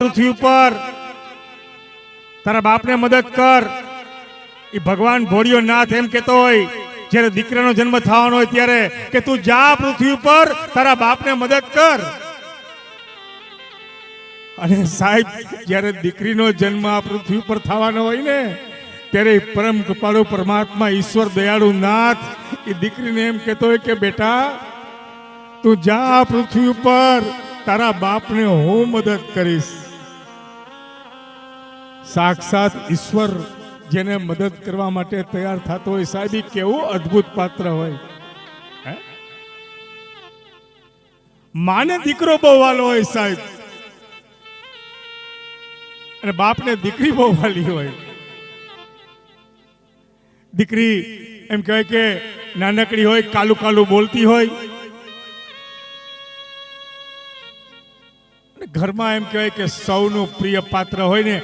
પૃથ્વી ઉપર તારા બાપને મદદ કર. એ ભગવાન ભોળિયો નાથ એમ કેતો હોય જ્યારે દીકરાનો જન્મ થવાનો હોય ત્યારે કે તું જા પૃથ્વી ઉપર તારા બાપને મદદ કર. અને સાહેબ જ્યારે દીકરીનો જન્મ આ પૃથ્વી ઉપર થવાનો હોય ને ત્યારે પરમ કૃપાળુ પરમાત્મા ઈશ્વર દયાળુ નાથ એ દીકરીને એમ કહેતો હોય કે બેટા તું જા પૃથ્વી ઉપર તારા બાપને હું મદદ કરીશ. સાક્ષાત ઈશ્વર જેને મદદ કરવા માટે તૈયાર થતો હોય સાહેબ એ કેવું અદ્ભુત પાત્ર હોય. માને દીકરો બહુ વાલો હોય સાહેબ અને બાપને દીકરી બહુ વાલી હોય. દીકરી એમ કહેવાય કે નાનકડી હોય, કાલું કાલું બોલતી હોય, ઘરમાં એમ કહેવાય કે સૌનું પ્રિય પાત્ર હોય ને